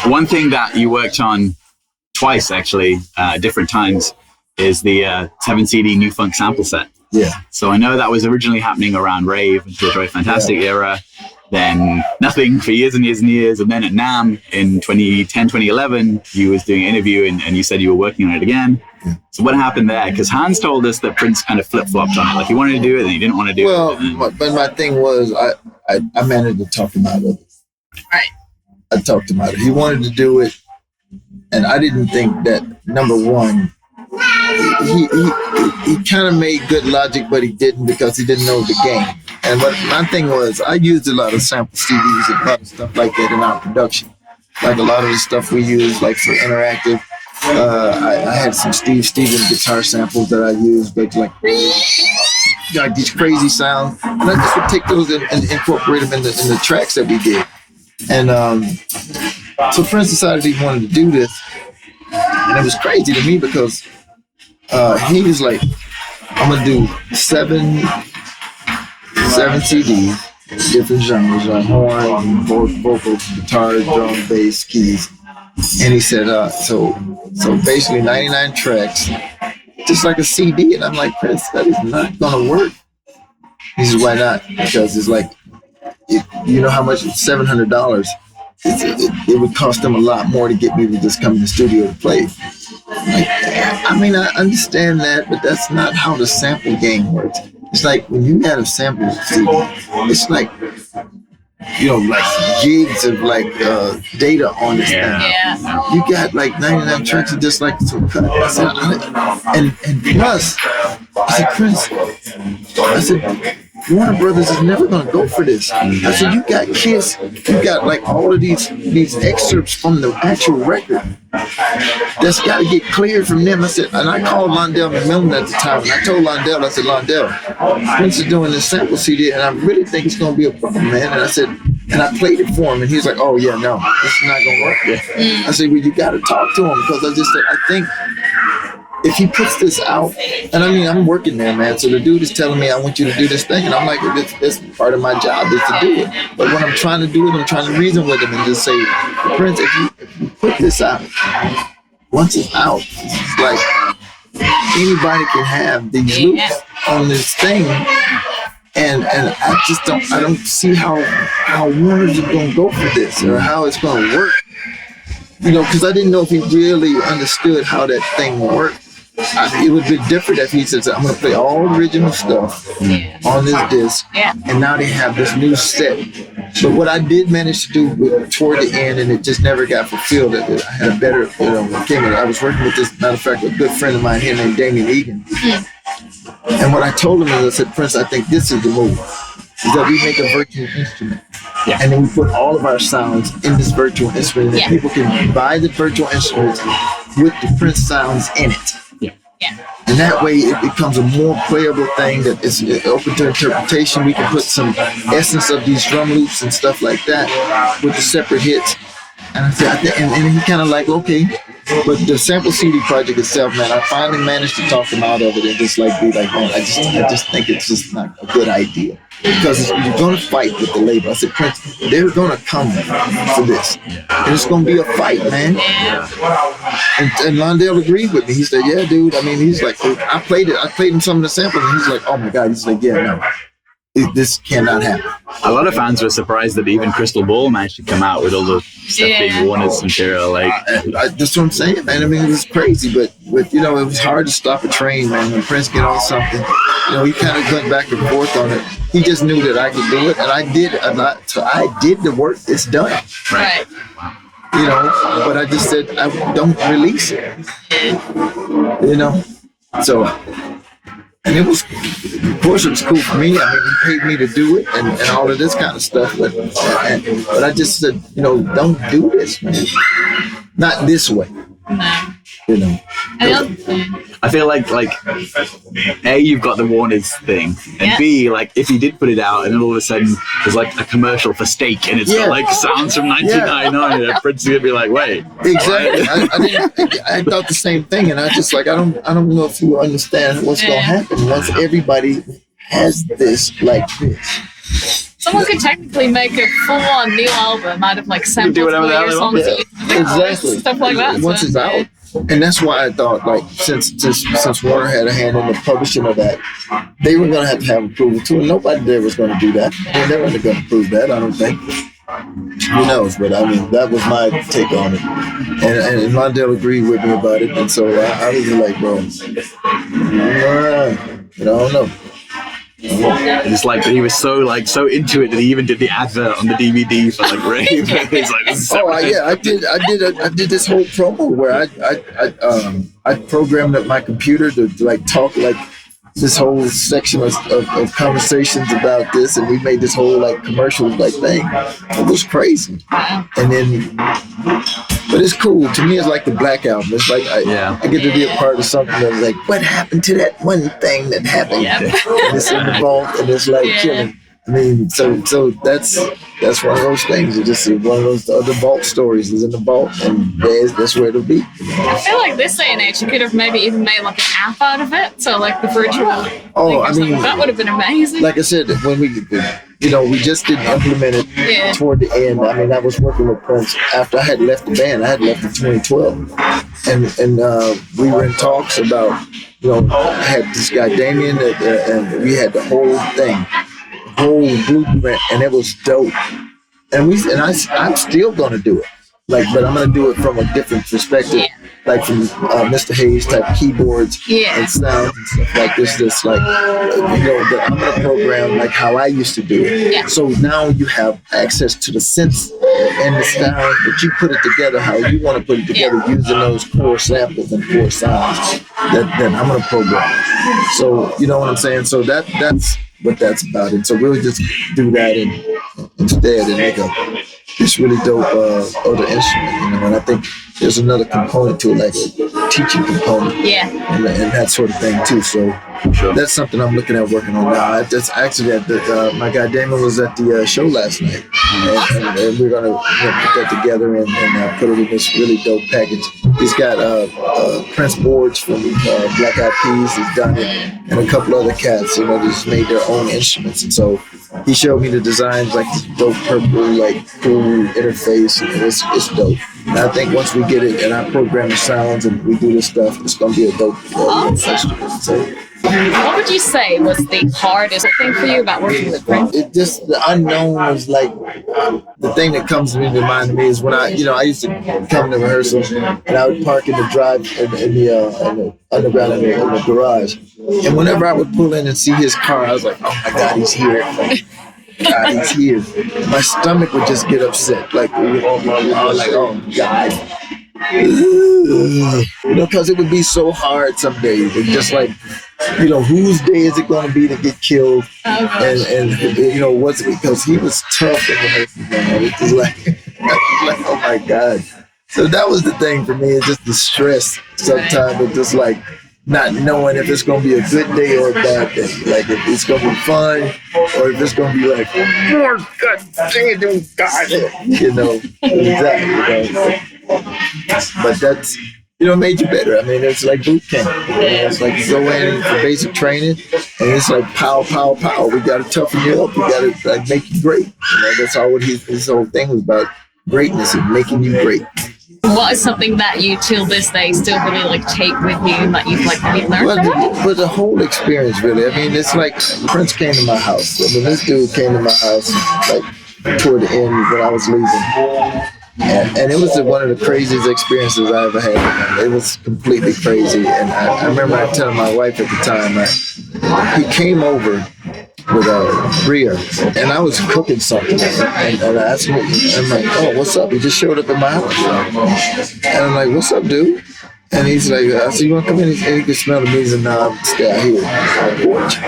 One thing that you worked on twice, actually, different times, is the 7 CD NEWFUNK sample set. Yeah. So I know that was originally happening around Rave, the Joy Fantastic era. Then nothing for years and years and years. And then at NAMM in 2010, 2011, you was doing an interview and you said you were working on it again. Yeah. So what happened there? Because Hans told us that Prince kind of flip-flopped on it. Like he wanted to do it and he didn't want to do it. Well, but my thing was I managed to talk him out of it. Right. I talked him out of it. He wanted to do it. And I didn't think that, number one, he kind of made good logic, but he didn't because he didn't know the game. And what my thing was, I used a lot of sample CDs and a lot of stuff like that in our production. Like a lot of the stuff we use, like for interactive. I had some Steve Stevens guitar samples that I used, but like these crazy sounds. And I just would take those and incorporate them in the tracks that we did. And so Prince decided he wanted to do this. And it was crazy to me because he was like, I'm going to do seven CDs, different genres, like horn, vocals, guitar, drum, bass, keys. And he said, so basically 99 tracks, just like a CD. And I'm like, Prince, that is not going to work. He says, why not? Because it's like, you know how much? $700. It would cost them a lot more to get me to just come in the studio to play. Like, I mean, I understand that, but that's not how the sample game works. It's like when you had a sample CD, it's like, you know, like gigs of like data on this thing. Yeah. You got like 99 tracks of just like some cut. I said, and plus, I said, Prince, I said, Warner Brothers is never going to go for this. I said, you got kids, you got like all of these excerpts from the actual record that's got to get cleared from them. I said, and I called Londell McMillan at the time, and I told Londell, I said, Londell, Prince is doing this sample CD, and I really think it's going to be a problem, man. And I said, and I played it for him, and he's like, oh yeah, no, this is not going to work. I said, well, you got to talk to him, because I think if he puts this out, and I mean, I'm working there, man. So the dude is telling me, I want you to do this thing. And I'm like, this part of my job is to do it. But when I'm trying to do it, I'm trying to reason with him and just say, Prince, if you put this out, once it's out, it's like anybody can have these loops on this thing. And I don't see how Warner's going to go for this or how it's going to work. You know, because I didn't know if he really understood how that thing worked. It would be different if he says, I'm going to play all original stuff on this disc, and now they have this new set. But what I did manage to do toward the end, and it just never got fulfilled, I had a better, I was working with this, matter of fact, a good friend of mine here named Damien Egan. And what I told him is, I said, Prince, I think this is the move, is that we make a virtual instrument. Yeah. And then we put all of our sounds in this virtual instrument, and people can buy the virtual instruments with the Prince sounds in it. And that way it becomes a more playable thing that is open to interpretation. We can put some essence of these drum loops and stuff like that with the separate hits. And I said, and he kind of like, okay. But the sample CD project itself, man, I finally managed to talk him out of it and just like be like, man, I just think it's just not a good idea. Because you're going to fight with the label. I said, Prince, they're going to come for this. And it's going to be a fight, man. And Londell agreed with me. He said, yeah, dude. I mean, he's like, I played him some of the samples, and he's like, oh my God. He's like, yeah, no. This cannot happen. A lot of fans were surprised that even Crystal Ball managed to come out with all the stuff being Warner's material. Like, that's what I'm saying, man. I mean, it was crazy, but you know, it was hard to stop a train, man. When Prince get on something, you know, he kind of went back and forth on it. He just knew that I could do it, and I did a lot. So I did the work. It's done. Right. You know, but I just said I don't release it. You know, so. And it was, of course, it was cool for me. I mean, he paid me to do it and all of this kind of stuff. But I just said, you know, don't do this, man. Not this way. No. You know. I feel like A, you've got the Warner's thing, and B, like if he did put it out and then all of a sudden there's like a commercial for steak and it's got like sounds from 1999, and Prince is gonna be like, wait. Exactly. I thought the same thing, and I just like I don't know if you understand what's gonna happen once everybody has this like this. Someone could technically make a full-on new album out of like samples do whatever of the hell your they want. songs, Yeah, exactly. stuff like that. Once so, it's out. And that's why I thought, like, since Warner had a hand in the publishing of that, they were going to have approval too. And nobody there was going to do that. They weren't going to approve that, I don't think. Who knows? But I mean, that was my take on it. And Mondale agreed with me about it. And so I was like, bro, I don't know. It's like he was so into it that he even did the advert on the DVD for like Rave. It's like, this is so I did this whole promo where I programmed up my computer to like talk like this whole section of conversations about this, and we made this whole like commercial like thing. It was crazy. And then, but it's cool. To me, it's like the Black Album. It's like I get to be a part of something that's like, what happened to that one thing that happened? Yep. And it's in the vault, and it's like killing. I mean, so that's one of those things. It's just one of those other vault stories is in the vault, and that's where it'll be. I feel like this day and age, you could have maybe even made like an app out of it. So like the virtual. I mean, that would have been amazing. Like I said, when we just didn't implement it toward the end. I mean, I was working with Prince after I had left the band. I had left in 2012, and we were in talks about, I had this guy Damien, and we had the whole thing. Whole blueprint, and it was dope. And I'm still gonna do it. But I'm gonna do it from a different perspective, like from Mr. Hayes type keyboards and sounds and stuff like this. That's like, that I'm gonna program like how I used to do it. Yeah. So now you have access to the synths and the sound, but you put it together how you want to put it together using those core samples and core sounds that I'm gonna program. So you know what I'm saying? So that's what that's about. And so we'll just do that instead and make this really dope other instrument, and I think there's another component to it, like a teaching component, and that sort of thing too. So that's something I'm looking at working on now. That's actually my guy Damon was at the show last night, and we're gonna put that together and put it in this really dope package. He's got Prince Boards from Black Eyed Peas. He's done it, and a couple other cats, just made their own instruments, and so he showed me the designs, like this dope purple, like cool interface, and it's dope. And I think once we get it and I program the sounds and we do this stuff, it's gonna be a dope instrument. So, what would you say was the hardest thing for you about working with Prince? It just, the unknown was like the thing that comes to mind to me is when I used to come to rehearsal and I would park in the drive in the underground in the garage, and whenever I would pull in and see his car, I was like, oh my God, he's here. God, he's here. My stomach would just get upset. Like, oh God. Because it would be so hard some days. It's just like, whose day is it going to be to get killed? And what's it? Because he was tough in rehearsal, man. It was like, oh my God. So that was the thing for me. It's just the stress sometimes. It's just like not knowing if it's going to be a good day or a bad day. Like if it's going to be fun or if it's going to be like, oh, God dang it, God. Exactly. But that's, made you better. I mean, it's like boot camp. It's like you go in for basic training, and it's like pow, pow, pow. We got to toughen you up. We got to like make you great. That's all what his whole thing was about: greatness and making you great. What is something that you till this day still really take with you that you've really learned from it? The whole experience, really. I mean, it's like Prince came to my house. I mean, this dude came to my house toward the end when I was leaving. And it was one of the craziest experiences I ever had. It was completely crazy. And I remember telling my wife at the time, he came over with Rhea, and I was cooking something. And I asked him, I'm like, oh, what's up? He just showed up at my house. And I'm like, what's up, dude? And he's like, I said, you want to come in? And he could smell the music. Now I'm stay out here on the porch.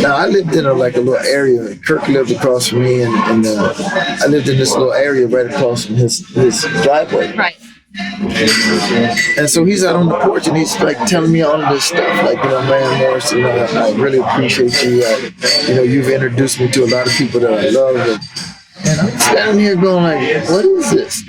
Now I lived in a little area. Kirk lived across from me, and I lived in this little area right across from his driveway. Right. And so he's out on the porch, and he's telling me all of this stuff, man, Morris, I really appreciate you. You've introduced me to a lot of people that I love. And I'm standing here going what is this?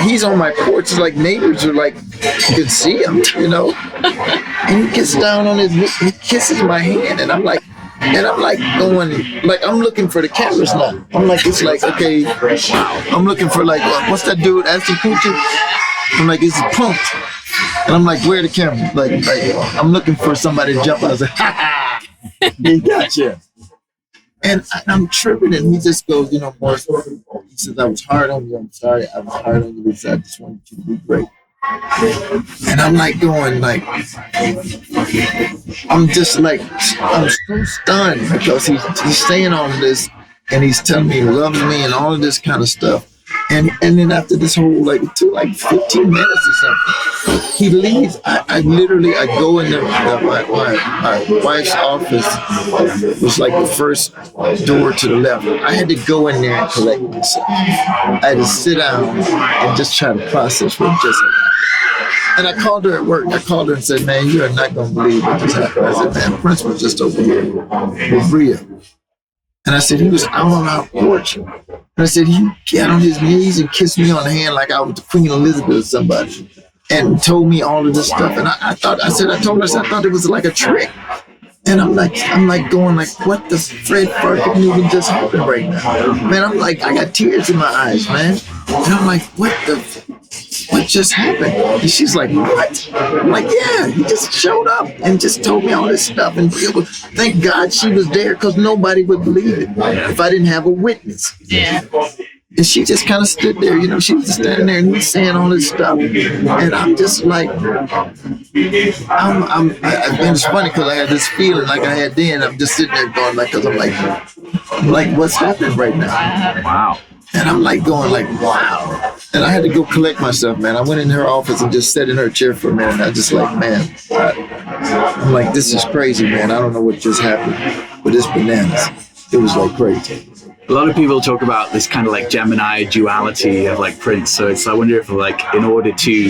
He's on my porch. It's like neighbors are you can see him, And he gets down on he kisses my hand, and I'm like, And I'm like going, like I'm looking for the cameras now. I'm like, it's like, okay, I'm looking for like, what's that dude, Ashton Kutcher? I'm like, it's punked. And I'm like, where are the cameras? Like I'm looking for somebody to jump out. I was like, ha ha, he got you. And I'm tripping, and he just goes, you know, Morris, he says, I was hard on you. I'm sorry, I was hard on you because I just wanted you to be great. And I'm like going, like, I'm just like, I'm so stunned because he's saying all of this, and he's telling me he loves me and all of this kind of stuff. And then after this whole, like, it took like 15 minutes or something, he leaves. I literally go in my wife's office. Was like the first door to the left. I had to go in there and collect myself. I had to sit down and just try to process what just happened. And I called her at work. I called her and said, man, you are not going to believe what just happened. I said, man, Prince was just over here with Bria. And I said, he was out on our porch. And I said, he got on his knees and kissed me on the hand like I was the Queen Elizabeth or somebody, and told me all of this stuff. And I told her, I thought it was like a trick. And I'm like going like, what the Fred fucking even just happened right now? Man, I'm like, I got tears in my eyes, man. And I'm like, what just happened? And she's like, what? I'm like, yeah, he just showed up and just told me all this stuff. And thank God she was there, because nobody would believe it if I didn't have a witness. Yeah. And she just kind of stood there, you know, she was just standing there and he's saying all this stuff. And I'm just like, it's funny because I had this feeling like I had then. I'm just sitting there going like, because I'm like, what's happening right now? Wow. And I'm like going like, wow. And I had to go collect myself, man. I went in her office and just sat in her chair for a minute. And I just like, man, I'm like, this is crazy, man. I don't know what just happened, but it's bananas. It was like crazy. A lot of people talk about this kind of like Gemini duality of like Prince. So I wonder if like in order to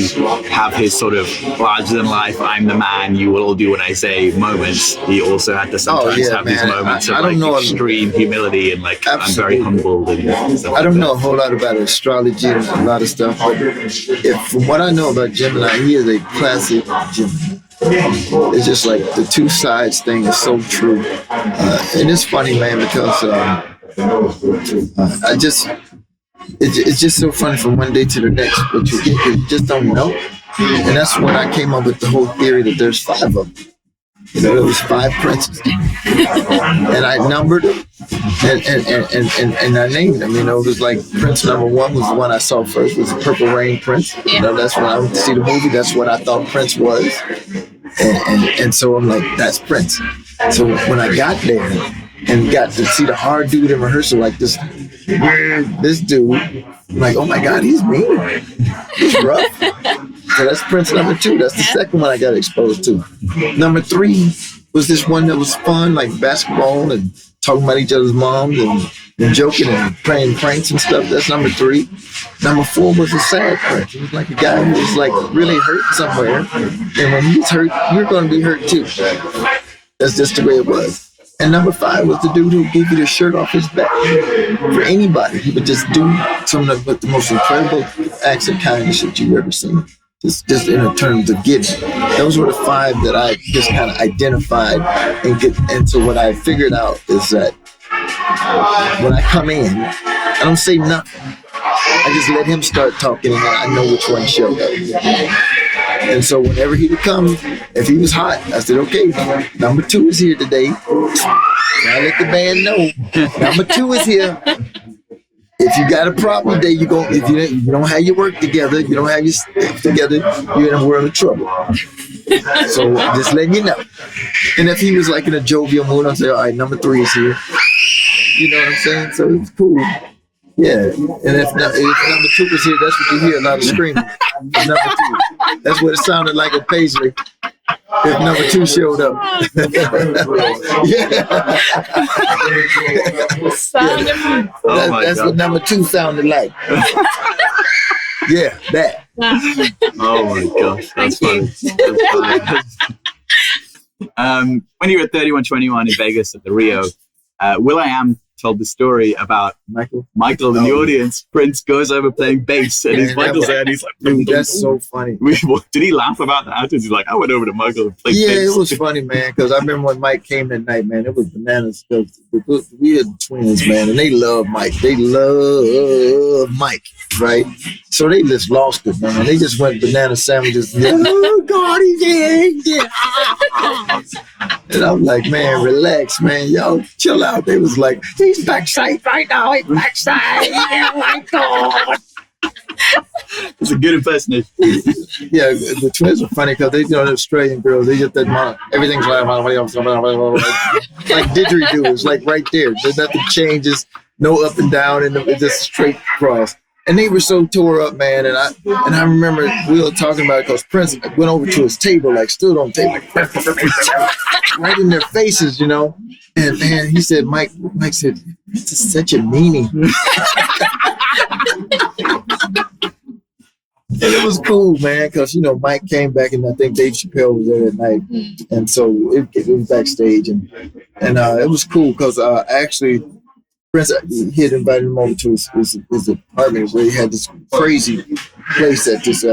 have his sort of larger than life, I'm the man, you will all do what I say moments, he also had to sometimes have these moments of like extreme humility and like, absolutely. I'm very humbled and stuff. I don't know a whole lot about astrology and a lot of stuff, but from what I know about Gemini, he is a classic Gemini. It's just like the two sides thing is so true. And it's funny, man, because it's just so funny from one day to the next, but you just don't know. And that's when I came up with the whole theory that there's 5 of them. You know, there was 5 princes, and I numbered them and I named them. You know, it was like Prince number 1 was the one I saw first, was the Purple Rain Prince. You know, that's when I went to see the movie. That's what I thought Prince was, and so I'm like, that's Prince. So when I got there and got to see the hard dude in rehearsal, like this dude, I'm like, oh my God, he's mean. He's rough. So that's Prince number 2. That's the second one I got exposed to. Number 3 was this one that was fun, like basketball and talking about each other's moms and joking and playing pranks and stuff. That's number 3. Number 4 was a sad Prince. He was like a guy who was like really hurt somewhere. And when he's hurt, you're going to be hurt too. That's just the way it was. And number 5 was the dude who gave you the shirt off his back for anybody. He would just do some of the most incredible acts of kindness that you've ever seen. Just in terms of giving. Those were the 5 that I just kind of identified and so what I figured out is that when I come in, I don't say nothing. I just let him start talking and I know which one showed up. And so whenever he would come, if he was hot, I said, okay, number 2 is here today. I let the band know. Number 2 is here. If you got a problem today, if you don't have your work together, you don't have your stuff together, you're in a world of trouble. So just letting you know. And if he was like in a jovial mood, I'd say, all right, number 3 is here. You know what I'm saying? So it's cool. Yeah, and if number 2 was here, that's what you hear, a lot of screaming. Number 2. That's what it sounded like at Paisley. If number 2 showed up. Yeah. That's what number 2 sounded like. Yeah, that. Oh my gosh, that's funny. When you were at 3121 in Vegas at the Rio, Will.i.am told the story about Michael in the audience. Prince goes over playing bass, and he's Michael's there, and he's like, dude, that's so funny. Did he laugh about that afterwards? He's like, I went over to Michael and played bass. Yeah, it was funny, man, because I remember when Mike came that night, man, it was bananas. We had twins, man, and they love Mike. They love Mike, right? So they just lost it, man. They just went banana sandwiches. Oh, God, he's in. And I'm like, man, relax, man. Yo, chill out. They was like, he's backside right now. He's backside. Oh, my God. It's a good impersonation. Yeah, the twins are funny because they're Australian girls. They just that everything's like didgeridoo. It's like right there. There's nothing changes, no up and down, and it's just straight across. And they were so tore up, man. And I remember we were talking about it because Prince went over to his table, like stood on the table, right in their faces, you know. And man, he said, Mike said, this is such a meanie. And it was cool, man, because, you know, Mike came back, and I think Dave Chappelle was there that night. And so it was backstage. And it was cool because actually, Prince, he had invited him over to his apartment where he had this crazy place at this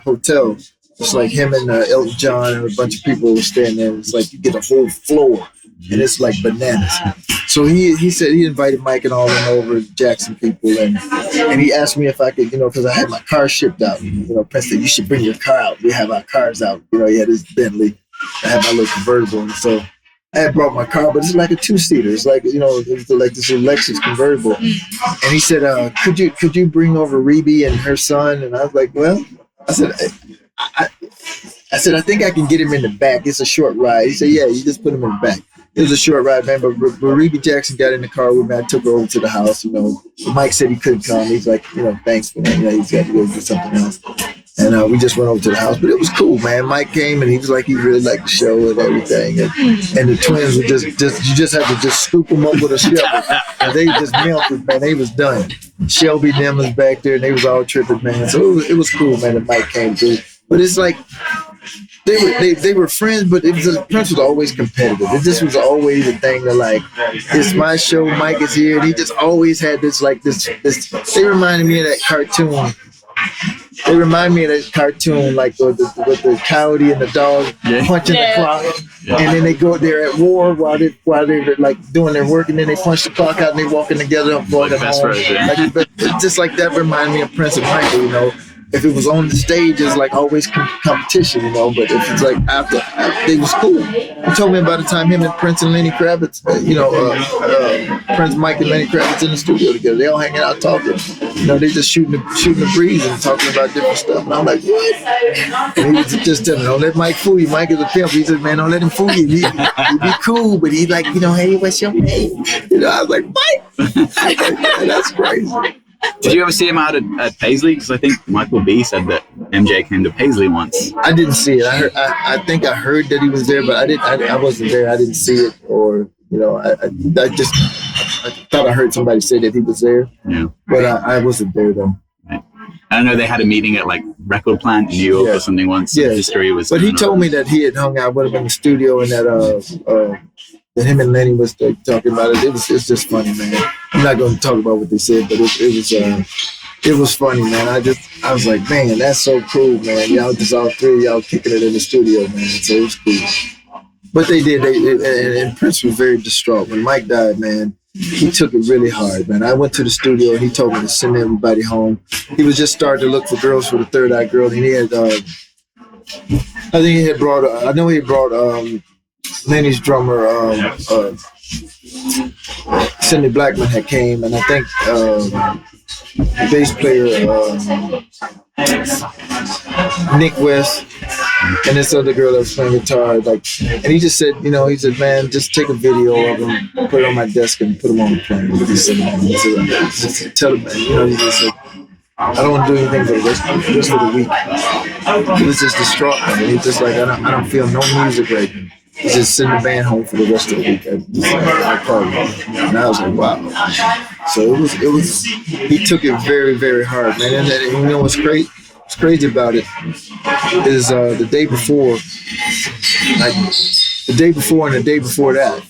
hotel. It's like him and Elton John and a bunch of people were staying there. It's like you get a whole floor, and it's like bananas. So he said he invited Mike and all them over, Jackson people, and he asked me if I could, you know, because I had my car shipped out. You know, Prince said, you should bring your car out. We have our cars out. You know, he had his Bentley. I had my little convertible, and so I had brought my car, but it's like a two-seater. It's like, you know, it's like this Lexus convertible. And he said, could you bring over Rebe and her son? And I was like, well, I said, I think I can get him in the back. It's a short ride. He said, yeah, you just put him in the back. It was a short ride, man, but Rebe Jackson got in the car with me. I took her over to the house, you know. Mike said he couldn't come. He's like, you know, thanks for that. You know, he's got to go do something else. And we just went over to the house, but it was cool, man. Mike came, and he was like, he really liked the show and everything. And the twins were just you just had to just scoop them up with a shovel. And they just melted, man. They was done. Shelby and them was back there, and they was all tripping, man. So it was cool, man, that Mike came through. But it's like, they were friends, but Prince was always competitive. It just was always a thing that, like, it's my show, Mike is here, and he just always had this. They reminded me of that cartoon. They remind me of that cartoon, like with the coyote and the dog punching the clock, and then they go there at war while they're like doing their work, and then they punch the clock out and they walking together and walking home. Like, just like that reminded me of Prince and Michael, you know. If it was on the stage, it's like always competition, you know. But if it's like after it was cool. He told me about the time him and Prince and Lenny Kravitz, Prince, Mike, and Lenny Kravitz in the studio together. They all hanging out talking. You know, they just shooting the breeze and talking about different stuff. And I'm like, what? And he was just telling me, don't let Mike fool you. Mike is a pimp. He said, man, don't let him fool you. He be cool, but he like, you know, hey, what's your name? You know, I was like, Mike. That's crazy. Did you ever see him out at Paisley? Because I think Michael B said that MJ came to Paisley once. I didn't see it. I think I heard that he was there, but I wasn't there. I didn't see it, or, you know, I thought I heard somebody say that he was there. Yeah. But I wasn't there though. Right. I know they had a meeting at like Record Plant in New York or something once. Yeah. History was. But he told me that he had hung out with him in the studio and that him and Lenny was talking about it. It's just funny, man. I'm not going to talk about what they said, but it was funny, man. I was like, man, that's so cool, man. Y'all just all three of y'all kicking it in the studio, man. So it was cool. But they did. And Prince was very distraught when Mike died, man. He took it really hard, man. I went to the studio and he told me to send everybody home. He was just starting to look for girls for the Third Eye Girl, and he had. I think he had brought. I know he had brought. Lenny's drummer, Cindy Blackman had came, and I think the bass player, Nick West, and this other girl that was playing guitar, like, and he just said, you know, he said, man, just take a video of him, put it on my desk, and put him on the plane. He said, just tell him, you know, he just said, I don't want to do anything for the rest of the week. He was just distraught, man. He's just like, I don't feel no music right now. Just send the band home for the rest of the week. And I was like, wow. So it was. He took it very, very hard, man. And you know what's great? What's crazy about it is the day before and the day before that,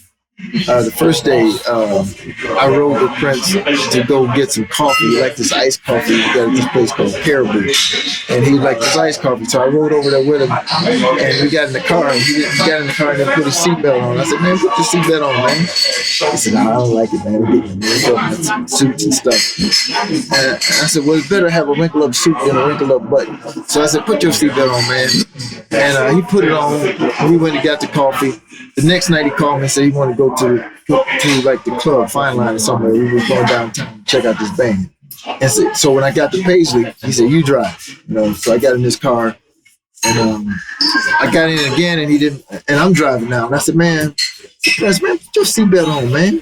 The first day, I rode with Prince to go get some coffee. He liked this iced coffee. We got at this place called Caribou, and he liked this iced coffee. So I rode over there with him, and we got in the car. And he got in the car and then put his seatbelt on. I said, "Man, put your seatbelt on, man." He said, "No, I don't like it, man. We're getting suits and stuff." And I said, "Well, it's better to have a wrinkled up suit than a wrinkled up button." So I said, "Put your seatbelt on, man." And he put it on. We went and got the coffee. The next night he called me and said he wanted to go to like the club, Fine Line or somewhere. We were going downtown to check out this band. And so when I got to Paisley, he said, "You drive." So I got in this car and I got in again and he didn't, and I'm driving now. And I said, man, put your seatbelt on, man.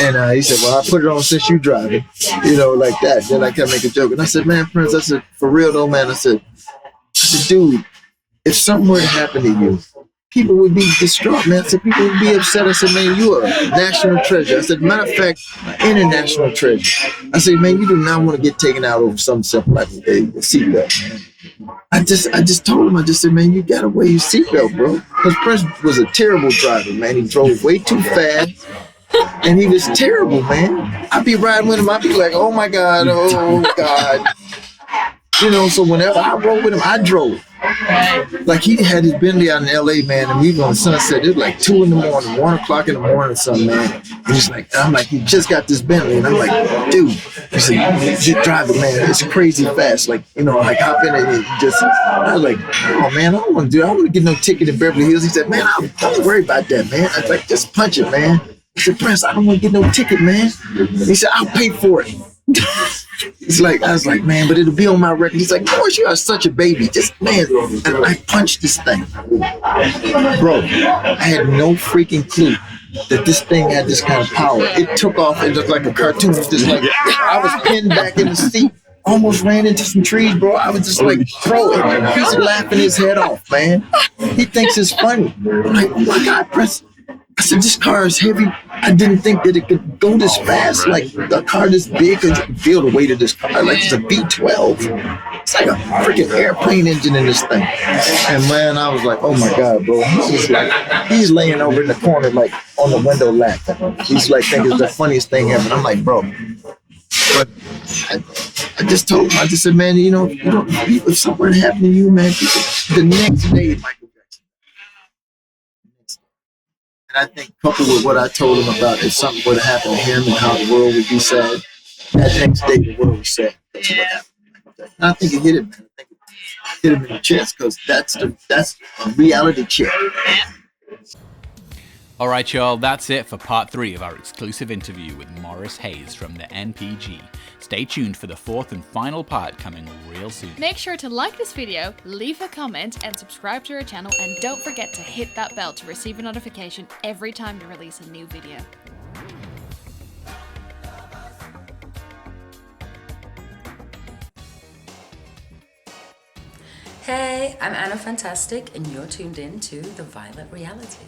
And he said, "Well, I put it on since you driving," like that. Then I kept making a joke. And I said, "Man, Prince," I said, "for real though, man," I said, "Dude, if something were to happen to you, people would be distraught, man." I said, "People would be upset." I said, "Man, you are a national treasure." I said, "Matter of fact, international treasure." I said, "Man, you do not want to get taken out over something simple like a seatbelt, man." I just told him, I just said, "Man, you gotta wear your seatbelt, bro." Because Prince was a terrible driver, man. He drove way too fast. And he was terrible, man. I'd be riding with him, I'd be like, "Oh my God, oh God." So whenever I rode with him, I drove. Like he had his Bentley out in LA, man, and we were on Sunset. It was like 2 in the morning, 1 o'clock in the morning or something, man. And he's like, I'm like, "He just got this Bentley." And I'm like, "Dude," he said, "Just drive it, man. It's crazy fast." Like, like hop in it and just, I was like, "Oh man, I don't want to do it. I don't want to get no ticket in Beverly Hills." He said, "Man, don't worry about that, man." I was like, "Just punch it, man." I said, "Prince, I don't want to get no ticket, man." He said, "I'll pay for it." It's like, I was like, "Man, but it'll be on my record." He's like, "Of course, you are such a baby. Just, man." And I punched this thing. Bro, I had no freaking clue that this thing had this kind of power. It took off. It looked like a cartoon. Just like, I was pinned back in the seat. Almost ran into some trees, bro. I was just like, bro, he's laughing his head off, man. He thinks it's funny. I'm like, "Oh my God, Prince." I said, "This car is heavy. I didn't think that it could go this fast. Like a car this big, and you can feel the weight of this car. Like it's a V12. It's like a freaking airplane engine in this thing." And man, I was like, "Oh my God, bro." He's laying over in the corner, like on the window laughing. He's like thinking it's the funniest thing ever. And I'm like, "Bro." But I just told him, I just said, "Man, if something happened to you, man, the next day, Michael Jackson." And I think coupled with what I told him about if something were to happen to him and how the world would be sad, that next day the world was sad. That's what happened. And I think it hit him, man. I think it hit him in the chest because that's a reality check. All right, y'all, that's it for part 3 of our exclusive interview with Morris Hayes from the NPG. Stay tuned for the 4th and final part coming real soon. Make sure to like this video, leave a comment, and subscribe to our channel, and don't forget to hit that bell to receive a notification every time we release a new video. Hey, I'm Anna Fantastic, and you're tuned in to The Violet Reality.